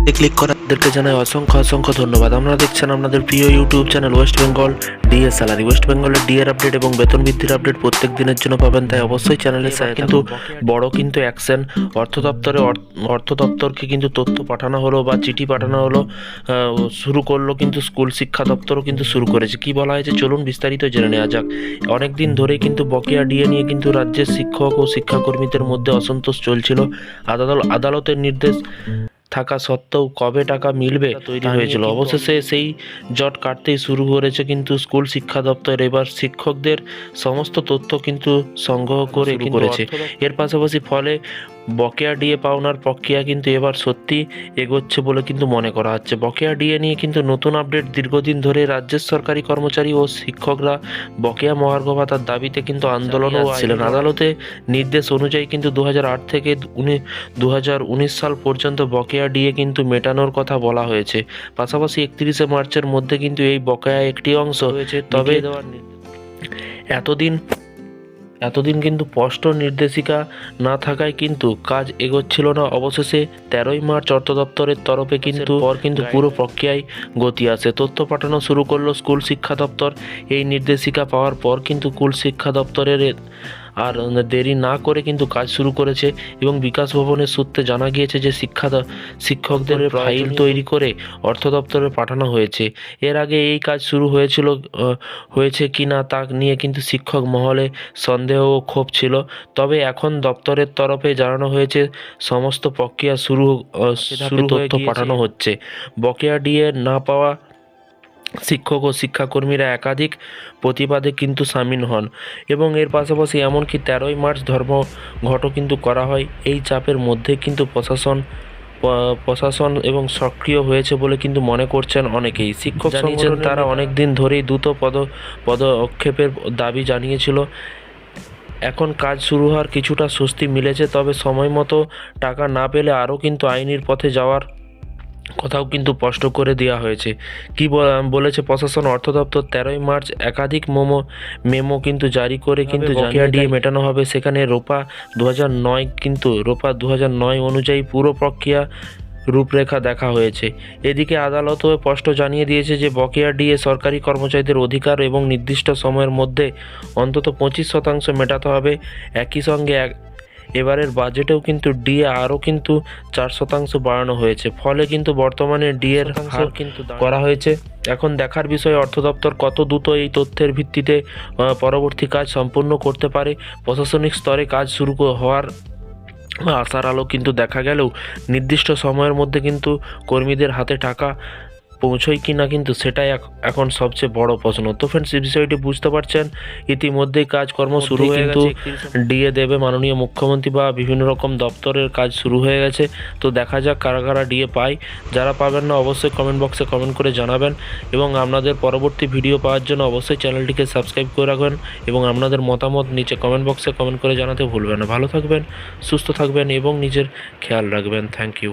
Click করাদেরকে জানাই অসংখ্য অসংখ্য ধন্যবাদ। আপনারা দেখছেন আপনাদের প্রিয় YouTube channel West Bengal DA salary. West বেঙ্গলের ডিএর আপডেট এবং বেতন বৃদ্ধির আপডেট প্রত্যেক দিনের জন্য পাবেন, তাই অবশ্যই চ্যানেলের সাথে কিন্তু বড় কিন্তু অ্যাকশন অর্থ দপ্তরকে কিন্তু তথ্য পাঠানো হলো বা চিঠি পাঠানো হলো, শুরু করলো কিন্তু স্কুল শিক্ষা দপ্তরও কিন্তু শুরু করেছে। কি বলা হয়েছে চলুন বিস্তারিত জেনে নেওয়া যাক। অনেক দিন ধরেই কিন্তু বকেয়া ডিএ নিয়ে কিন্তু রাজ্যের শিক্ষক ও শিক্ষাকর্মীদের মধ্যে অসন্তোষ চলছিল। আদালতের নির্দেশ থাকা সত্ত্বেও কবে টাকা মিলবে তৈরি হয়েছিল। অবশেষে সেই জট কাটতেই শুরু করেছে কিন্তু স্কুল শিক্ষা দপ্তর। এবার শিক্ষকদের সমস্ত তথ্য কিন্তু সংগ্রহ করে শুরু করেছে। এর পাশাপাশি ফলে বকেয়া ডিএ পাওনার প্রক্রিয়া কিন্তু এবার সত্যি এগোচ্ছে বলে কিন্তু মনে করা হচ্ছে। বকেয়া ডিএ নিয়ে কিন্তু নতুন আপডেট। দীর্ঘদিন ধরে রাজ্যের সরকারি কর্মচারী ও শিক্ষকরা বকেয়া মহার্ঘ ভাতার দাবিতে কিন্তু আন্দোলনও ছিলেন। আদালতে নির্দেশ অনুযায়ী কিন্তু 2008 থেকে 2019 সাল পর্যন্ত বকেয়া ডিএ কিন্তু মেটানোর কথা বলা হয়েছে। পাশাপাশি 31শে মার্চের মধ্যে কিন্তু এই বকেয়া একটি অংশ হয়েছে। তবে এতদিন কিন্তু স্পষ্ট নির্দেশিকা না থাকায় কিন্তু কাজ এগোচ্ছিল না। অবশেষে 13ই মার্চ অর্থ দপ্তরের তরফে কিন্তু পুরো প্রক্রিয়ায় গতি আসে। তথ্য পাঠানো শুরু করলো স্কুল শিক্ষা দপ্তর। এই নির্দেশিকা পাওয়ার পর কিন্তু স্কুল শিক্ষা দপ্তরের আর দেরি না করে কিন্তু কাজ শুরু করেছে এবং বিকাশ ভবনের সূত্রে জানা গিয়েছে যে শিক্ষকদের ফাইল তৈরি করে অর্থ দপ্তরে পাঠানো হয়েছে। এর আগে এই কাজ শুরু হয়েছে কি না তা নিয়ে কিন্তু শিক্ষক মহলে সন্দেহ ও ক্ষোভ ছিল। তবে এখন দপ্তরের তরফে জানানো হয়েছে সমস্ত প্রক্রিয়া শুরু তথ্য পাঠানো হচ্ছে। বকেয়া ডিএ না পাওয়া শিক্ষক ও শিক্ষাকর্মীরা একাধিক প্রতিবাদে কিন্তু সামিল হন এবং এর পাশাপাশি এমনকি 13ই মার্চ ধর্মঘটও কিন্তু করা হয়। এই চাপের মধ্যে কিন্তু প্রশাসন এবং সক্রিয় হয়েছে বলে কিন্তু মনে করছেন অনেকেই। শিক্ষক জানিয়েছেন তারা অনেক দিন ধরেই দ্রুত পদক্ষেপের দাবি জানিয়েছিল। এখন কাজ শুরু হওয়ার কিছুটা স্বস্তি মিলেছে, তবে সময় মতো টাকা না পেলে আরও কিন্তু আইনের পথে যাওয়ার কথাও কিন্তু স্পষ্ট করে দেওয়া হয়েছে। কি বলেছে প্রশাসন? অর্থ দপ্তর 13ই মার্চ একাধিক মেমো কিন্তু জারি করে কিন্তু বকেয়া ডিএ মেটানো হবে। সেখানে রোপা 2009 অনুযায়ী পুরো প্রক্রিয়া রূপরেখা দেখা হয়েছে। এদিকে আদালতও স্পষ্ট জানিয়ে দিয়েছে যে বকেয়া ডিএ সরকারি কর্মচারীদের অধিকার এবং নির্দিষ্ট সময়ের মধ্যে অন্তত 25% মেটাতে হবে। একই সঙ্গে এবারের বাজেটেও কিন্তু ডিএ আরও কিন্তু 4% বাড়ানো হয়েছে। ফলে কিন্তু বর্তমানে ডিএর হার কিন্তু করা হয়েছে। এখন দেখার বিষয় অর্থ দপ্তর কত দ্রুত এই তথ্যের ভিত্তিতে পরবর্তী কাজ সম্পূর্ণ করতে পারে। প্রশাসনিক স্তরে কাজ শুরু হওয়ার আশার আলো কিন্তু দেখা গেলেও নির্দিষ্ট সময়ের মধ্যে কিন্তু কর্মীদের হাতে টাকা পৌঁছয় কি না কিন্তু সেটাই এখন সবচেয়ে বড় প্রশ্ন। তো ফ্রেন্ডস, এই বিষয়টি বুঝতে পারছেন, ইতিমধ্যেই কাজকর্ম শুরু হয়ে গেছে। ডিএ দেবে মাননীয় মুখ্যমন্ত্রী বা বিভিন্ন রকম দপ্তরের কাজ শুরু হয়ে গেছে। তো দেখা যাক কারা কারা ডিএ পায়। যারা পাবেন না অবশ্যই কমেন্ট বক্সে কমেন্ট করে জানাবেন এবং আপনাদের পরবর্তী ভিডিও পাওয়ার জন্য অবশ্যই চ্যানেলটিকে সাবস্ক্রাইব করে রাখবেন এবং আপনাদের মতামত নিচে কমেন্ট বক্সে কমেন্ট করে জানাতে ভুলবেন না। ভালো থাকবেন, সুস্থ থাকবেন এবং নিজের খেয়াল রাখবেন। Thank you.